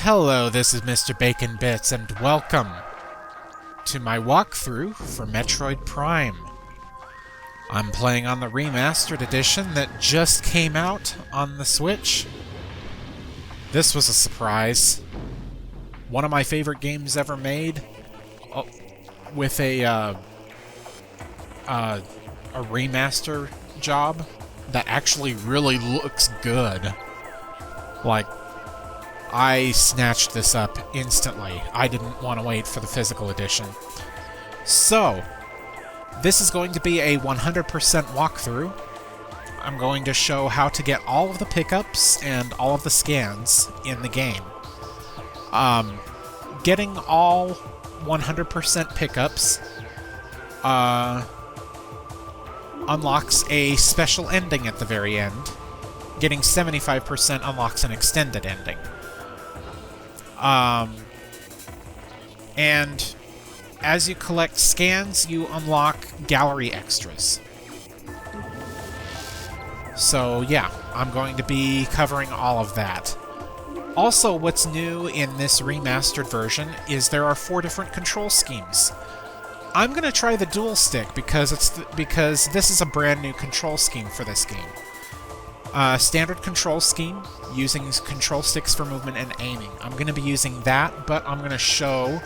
Hello, this is Mr. Bacon Bits, and welcome to my walkthrough for Metroid Prime. I'm playing on the Remastered edition that just came out on the Switch. This was a surprise. One of my favorite games ever made, with a remaster job that actually really looks good. Like, I snatched this up instantly. I didn't want to wait for the physical edition. So, this is going to be a 100% walkthrough. I'm going to show how to get all of the pickups and all of the scans in the game. Getting all 100% pickups unlocks a special ending at the very end. Getting 75% unlocks an extended ending. And as you collect scans, you unlock gallery extras. So yeah, I'm going to be covering all of that. Also, what's new in this remastered version is there are 4 different control schemes. I'm going to try the dual stick because because this is a brand new control scheme for this game. Standard control scheme, using control sticks for movement and aiming. I'm going to be using that, but I'm going to show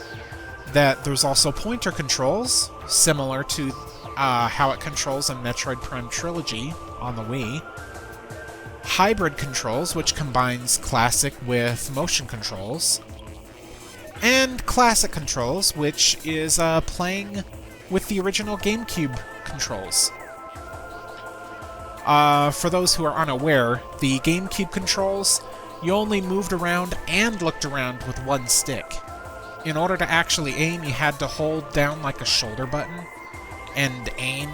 that there's also pointer controls, similar to how it controls in Metroid Prime Trilogy on the Wii. Hybrid controls, which combines classic with motion controls. And classic controls, which is playing with the original GameCube controls. For those who are unaware, the GameCube controls, you only moved around and looked around with one stick. In order to actually aim, you had to hold down like a shoulder button and aim.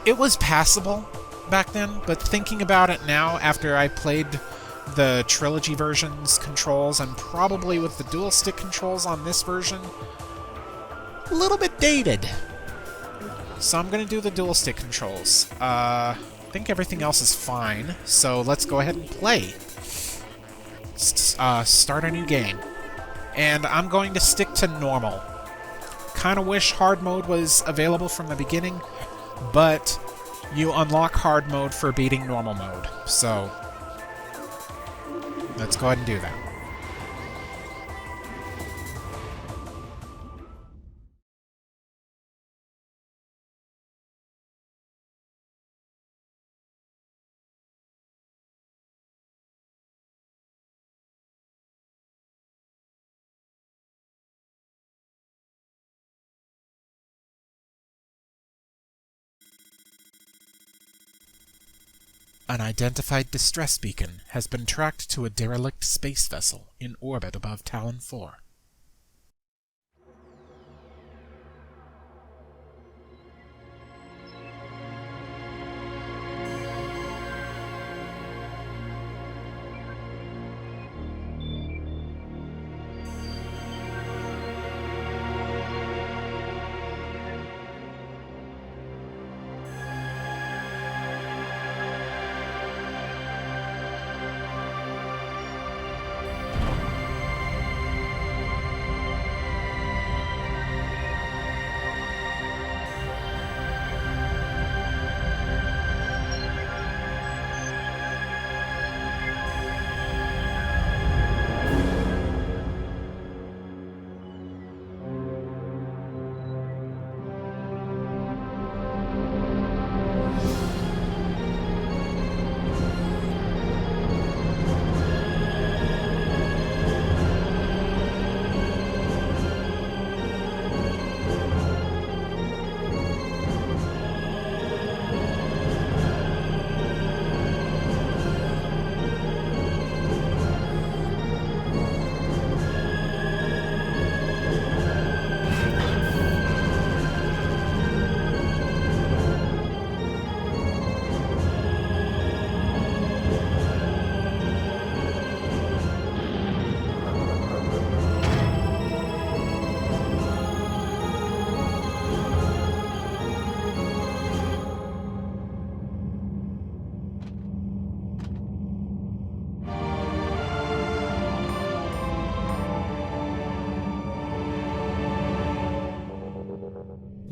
It was passable back then, but thinking about it now, after I played the Trilogy version's controls, and probably with the dual stick controls on this version, a little bit dated. So I'm going to do the dual stick controls. I think everything else is fine, so let's go ahead and play. Start a new game. And I'm going to stick to normal. Kind of wish hard mode was available from the beginning, but you unlock hard mode for beating normal mode. So let's go ahead and do that. An identified distress beacon has been tracked to a derelict space vessel in orbit above Talon 4.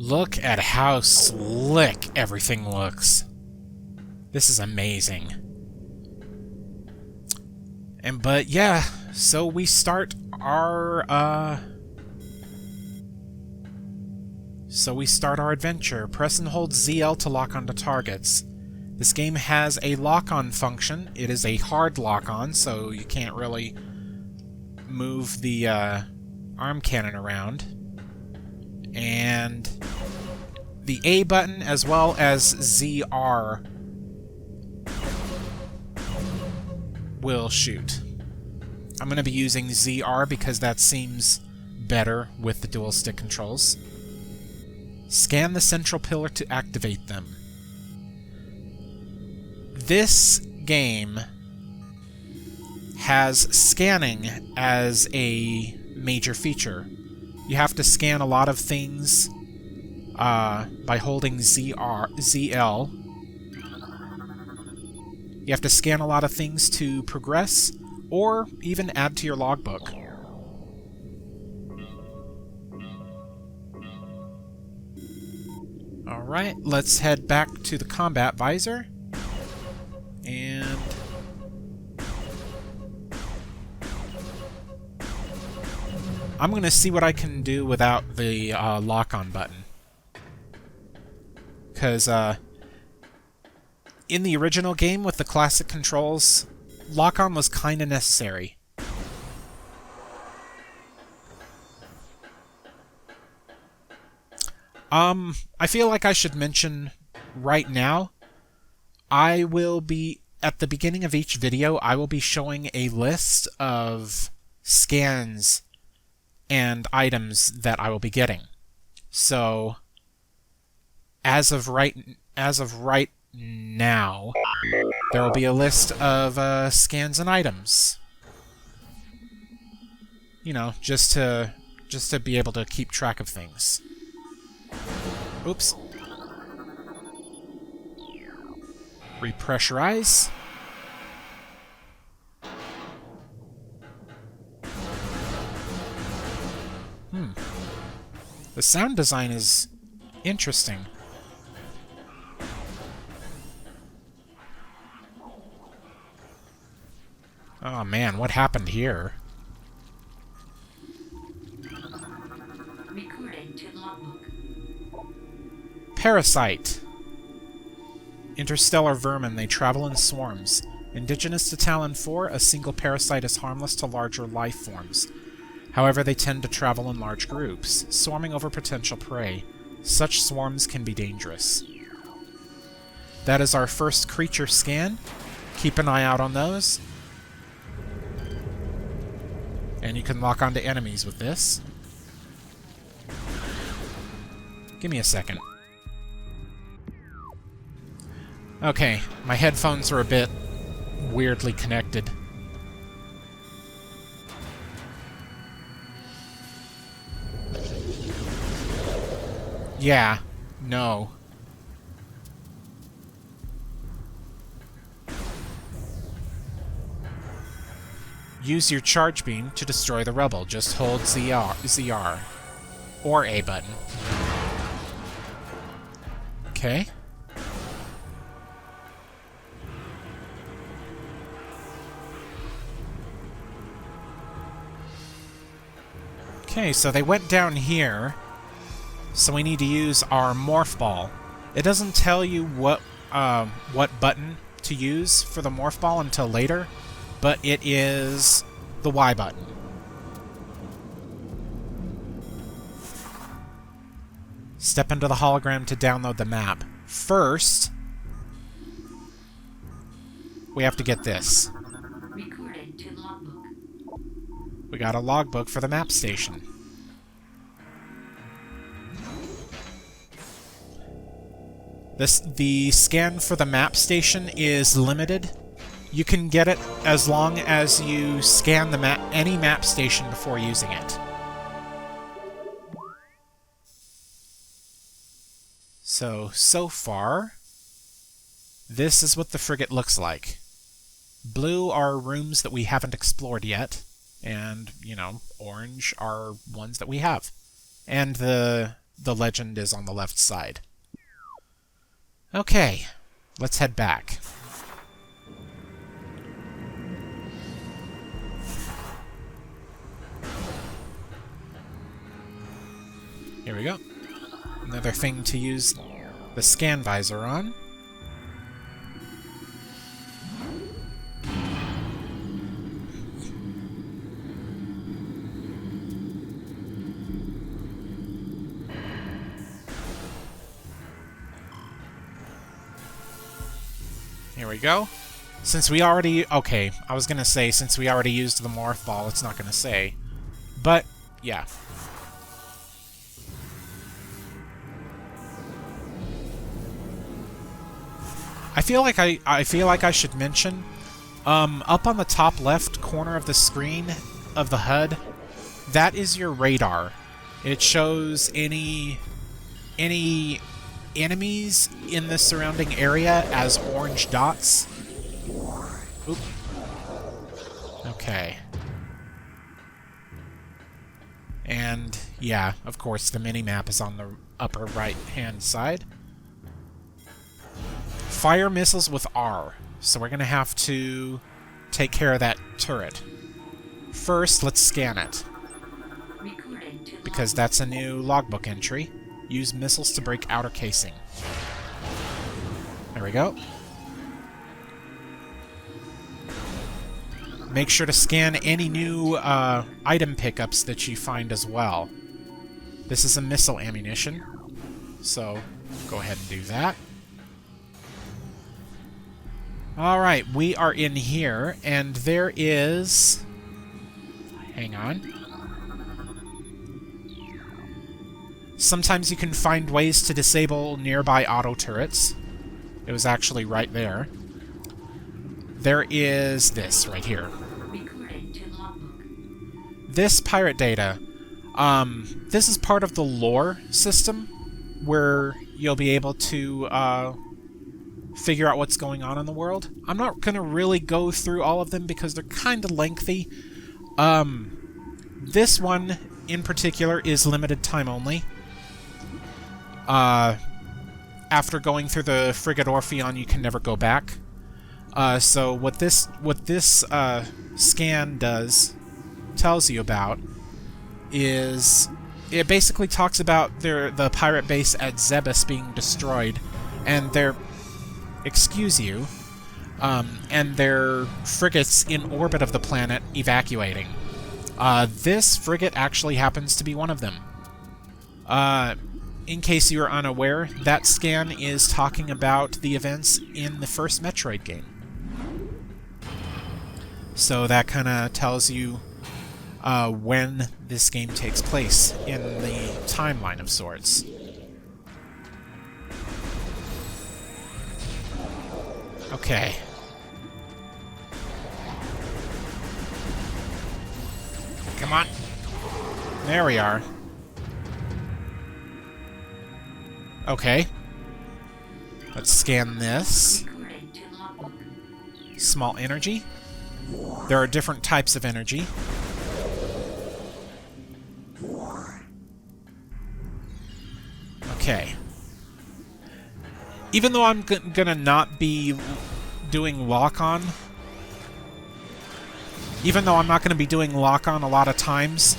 Look at how slick everything looks. This is amazing. But yeah, so we start our adventure. Press and hold ZL to lock onto targets. This game has a lock-on function. It is a hard lock-on, so you can't really move the arm cannon around. And the A button as well as ZR will shoot. I'm going to be using ZR because that seems better with the dual stick controls. Scan the central pillar to activate them. This game has scanning as a major feature. You have to scan a lot of things by holding ZL. You have to scan a lot of things to progress, or even add to your logbook. Alright, let's head back to the combat visor. And I'm going to see what I can do without the lock-on button. Because in the original game with the classic controls, lock-on was kind of necessary. I feel like I should mention right now, I will be, at the beginning of each video, I will be showing a list of scans and items that I will be getting. So, as of right now, there will be a list of scans and items. You know, just to be able to keep track of things. Oops. Repressurize. The sound design is interesting. Oh man, what happened here? Parasite. Interstellar vermin, they travel in swarms. Indigenous to Talon 4, a single parasite is harmless to larger life forms. However, they tend to travel in large groups, swarming over potential prey. Such swarms can be dangerous. That is our first creature scan. Keep an eye out on those. And you can lock onto enemies with this. Give me a second. Okay, my headphones are a bit weirdly connected. Yeah, no. Use your charge beam to destroy the rebel. Just hold ZR or A button. Okay. Okay, so they went down here, so we need to use our morph ball. It doesn't tell you what button to use for the morph ball until later, but it is the Y button. Step into the hologram to download the map. First, we have to get this. We got a logbook for the map station. The scan for the map station is limited. You can get it as long as you scan the any map station before using it. So far, this is what the frigate looks like. Blue are rooms that we haven't explored yet. And, you know, orange are ones that we have. And the the legend is on the left side. Okay, let's head back. Here we go. Another thing to use the scan visor on. Here we go. Since we already... Okay, I was gonna say, since we already used the morph ball, it's not gonna say. But, yeah. I feel like I should mention, up on the top left corner of the screen of the HUD, that is your radar. It shows any enemies in the surrounding area as orange dots. Oop. Okay. And, yeah, of course, the mini-map is on the upper right-hand side. Fire missiles with R, so we're going to have to take care of that turret. First, let's scan it, because that's a new logbook entry. Use missiles to break outer casing. There we go. Make sure to scan any new item pickups that you find as well. This is a missile ammunition, so go ahead and do that. Alright, we are in here, and there is... Hang on. Sometimes you can find ways to disable nearby auto turrets. It was actually right there. There is this right here. This pirate data. This is part of the lore system, where you'll be able to figure out what's going on in the world. I'm not going to really go through all of them because they're kind of lengthy. This one, in particular, is limited time only. After going through the frigate Orpheon, you can never go back. So what this scan tells you about is it basically talks about the pirate base at Zebes being destroyed, and their and their frigates in orbit of the planet evacuating. This frigate actually happens to be one of them. In case you are unaware, that scan is talking about the events in the first Metroid game. So that kind of tells you when this game takes place in the timeline of sorts. Okay. Come on. There we are. Okay. Let's scan this. Small energy. There are different types of energy. Okay. Even though I'm gonna not be doing lock-on, even though I'm not gonna be doing lock-on a lot of times,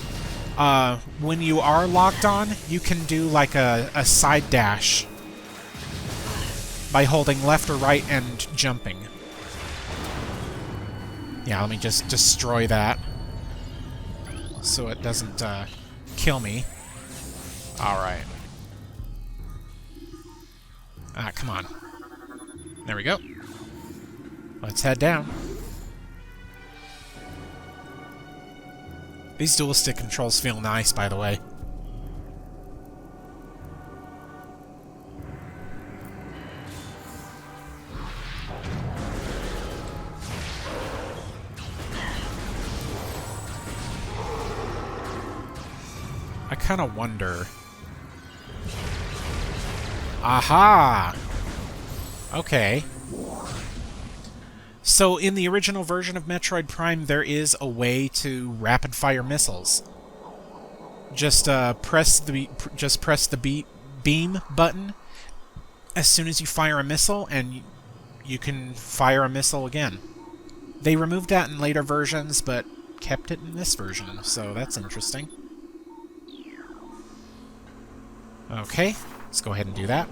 when you are locked on, you can do like a side dash by holding left or right and jumping. Yeah, let me just destroy that so it doesn't kill me. Alright. Ah, come on. There we go. Let's head down. These dual stick controls feel nice, by the way. I kind of wonder... Aha! Okay. So, in the original version of Metroid Prime, there is a way to rapid-fire missiles. Just press the beam button as soon as you fire a missile, and you can fire a missile again. They removed that in later versions, but kept it in this version, so that's interesting. Okay, let's go ahead and do that.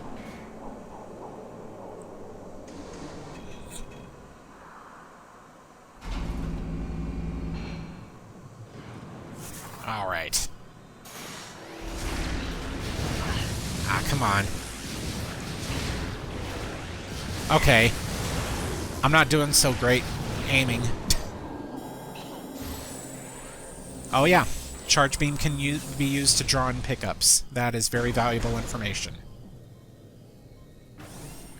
Alright. Ah, come on. Okay. I'm not doing so great aiming. Oh yeah. Charge beam can be used to draw in pickups. That is very valuable information.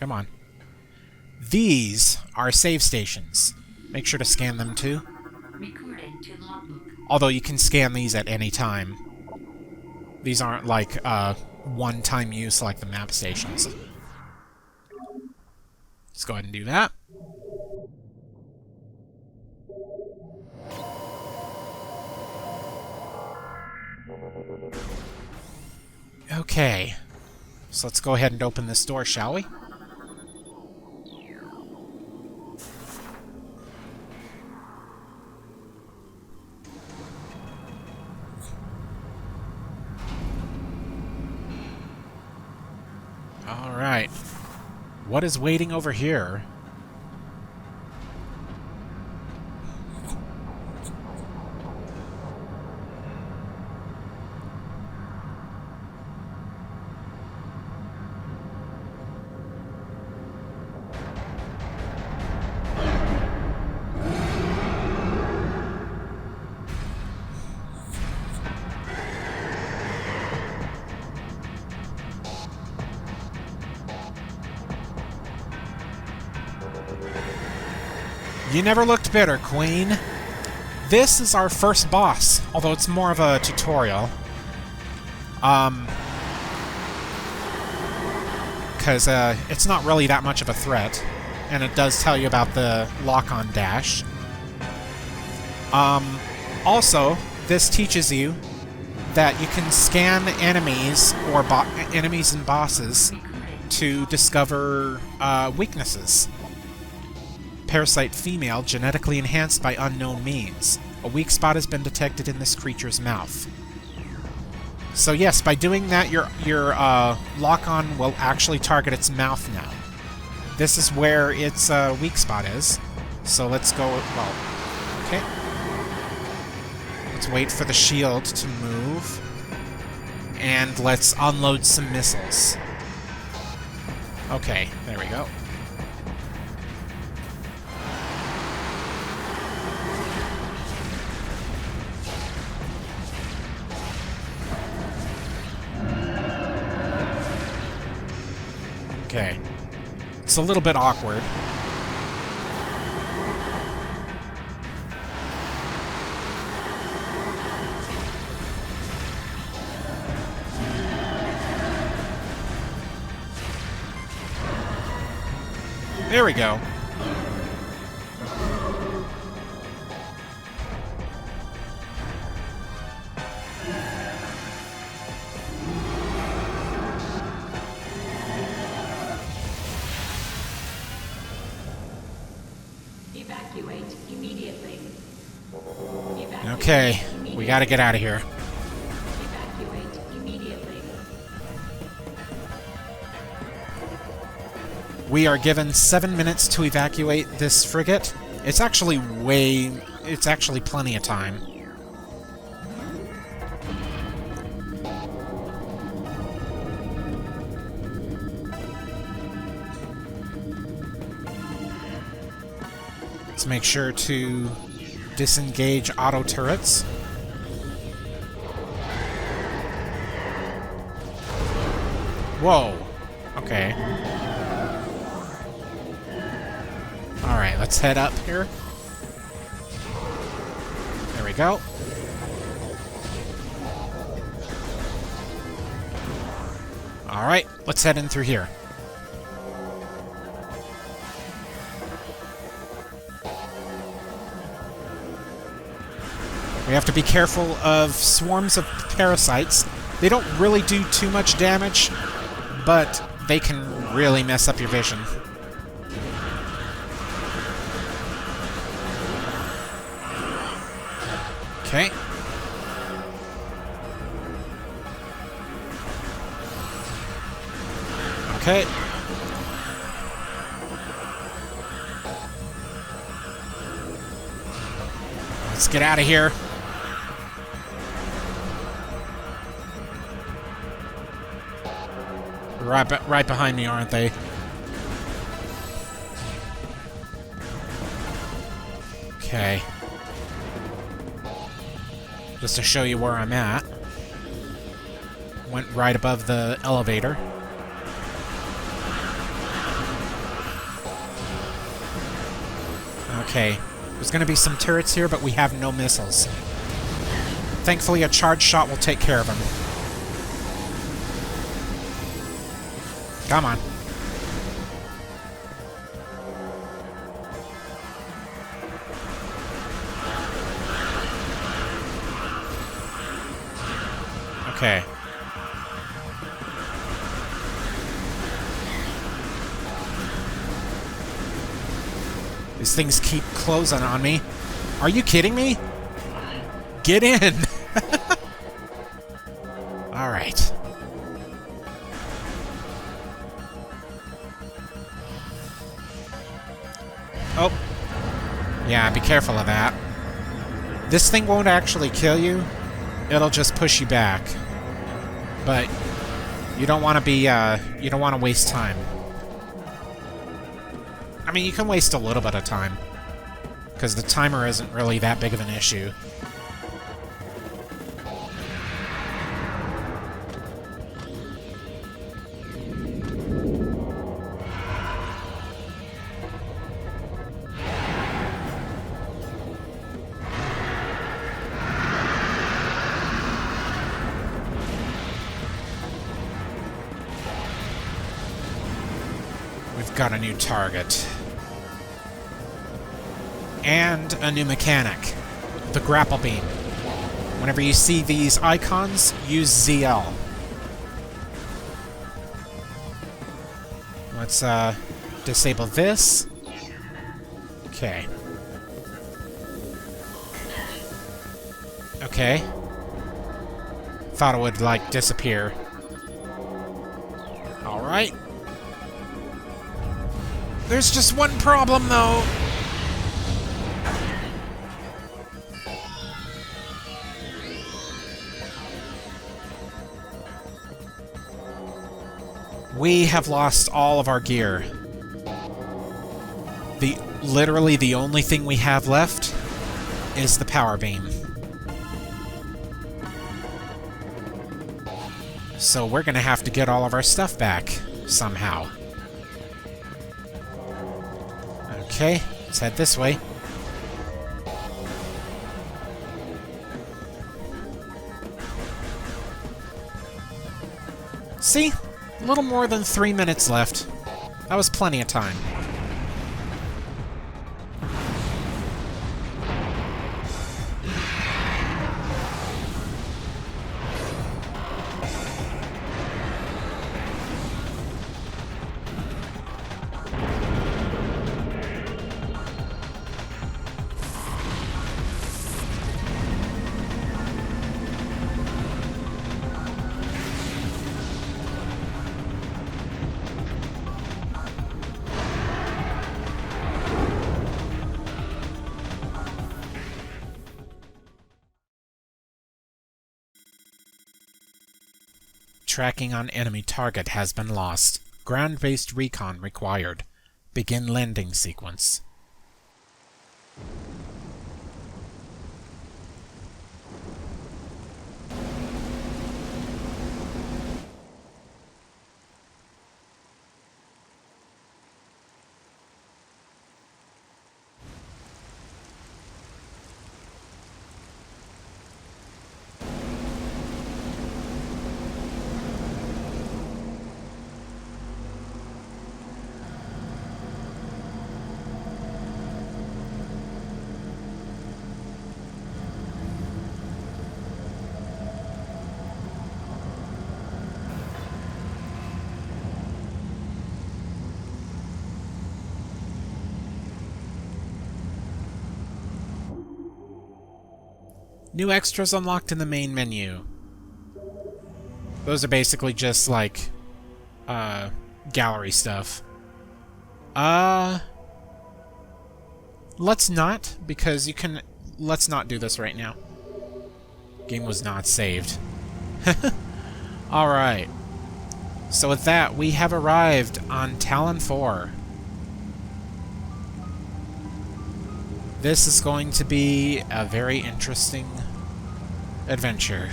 Come on. These are save stations. Make sure to scan them too. Recording to logbook. Although you can scan these at any time. These aren't like one-time use like the map stations. Let's go ahead and do that. Okay. So let's go ahead and open this door, shall we? Alright. What is waiting over here? You never looked better, Queen. This is our first boss, although it's more of a tutorial. Because it's not really that much of a threat, and it does tell you about the lock-on dash. Also, this teaches you that you can scan enemies or enemies and bosses to discover weaknesses. Parasite female, genetically enhanced by unknown means. A weak spot has been detected in this creature's mouth. So yes, by doing that, your lock-on will actually target its mouth now. This is where its weak spot is. So let's go... well, okay. Let's wait for the shield to move. And let's unload some missiles. Okay, there we go. Okay. It's a little bit awkward. There we go. Evacuate immediately. Okay, we gotta get out of here. Evacuate immediately. We are given 7 minutes to evacuate this frigate. It's actually plenty of time. Let's make sure to disengage auto turrets. Whoa. Okay. Alright, let's head up here. There we go. Alright, let's head in through here. We have to be careful of swarms of parasites. They don't really do too much damage, but they can really mess up your vision. Okay. Okay. Let's get out of here. Right behind me, aren't they? Okay. Just to show you where I'm at. Went right above the elevator. Okay. There's going to be some turrets here, but we have no missiles. Thankfully, a charge shot will take care of them. Come on. Okay. These things keep closing on me. Are you kidding me? Get in! Alright. Oh. Yeah, be careful of that. This thing won't actually kill you. It'll just push you back. But you don't want to be, you don't want to waste time. I mean, you can waste a little bit of time, because the timer isn't really that big of an issue. We've got a new target. And a new mechanic. The grapple beam. Whenever you see these icons, use ZL. Let's, disable this. Okay. Okay. Thought it would, like, disappear. Alright. There's just one problem, though. We have lost all of our gear. Literally the only thing we have left is the power beam. So we're gonna have to get all of our stuff back, somehow. Okay, let's head this way. See? A little more than 3 minutes left. That was plenty of time. Tracking on enemy target has been lost. Ground-based recon required. Begin landing sequence. New extras unlocked in the main menu. Those are basically just, like, gallery stuff. Let's not, because you can... Let's not do this right now. Game was not saved. Alright. So with that, we have arrived on Talon 4. This is going to be a very interesting adventure.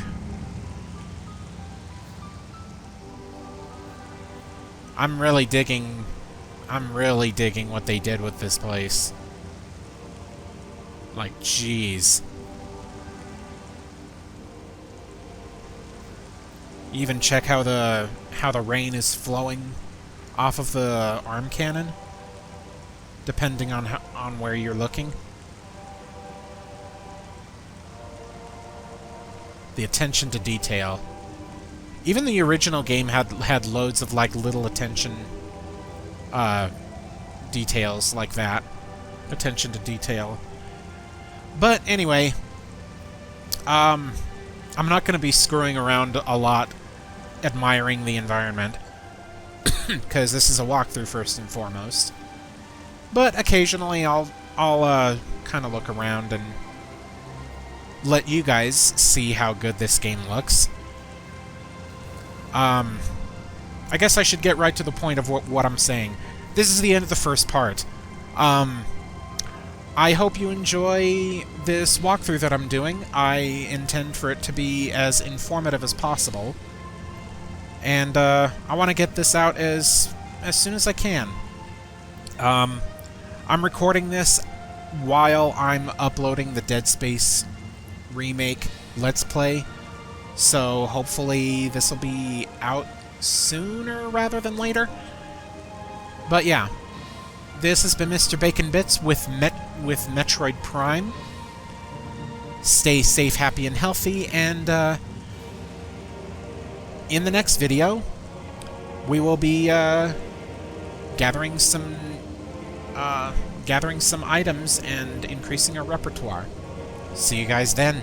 I'm really digging what they did with this place. Like, jeez. Even check how the rain is flowing off of the arm cannon, depending on where you're looking. The attention to detail. Even the original game had loads of like little attention details like that. Attention to detail. But anyway, I'm not going to be screwing around a lot admiring the environment, because this is a walkthrough first and foremost. But occasionally I'll kind of look around and let you guys see how good this game looks. I guess I should get right to the point of what I'm saying. This is the end of the first part. I hope you enjoy this walkthrough that I'm doing. I intend for it to be as informative as possible. And I want to get this out as soon as I can. I'm recording this while I'm uploading the Dead Space remake Let's Play. So hopefully this will be out sooner rather than later. But yeah, this has been Mr. Bacon Bits with Metroid Prime. Stay safe, happy, and healthy, and in the next video, we will be gathering some items and increasing our repertoire. See you guys then.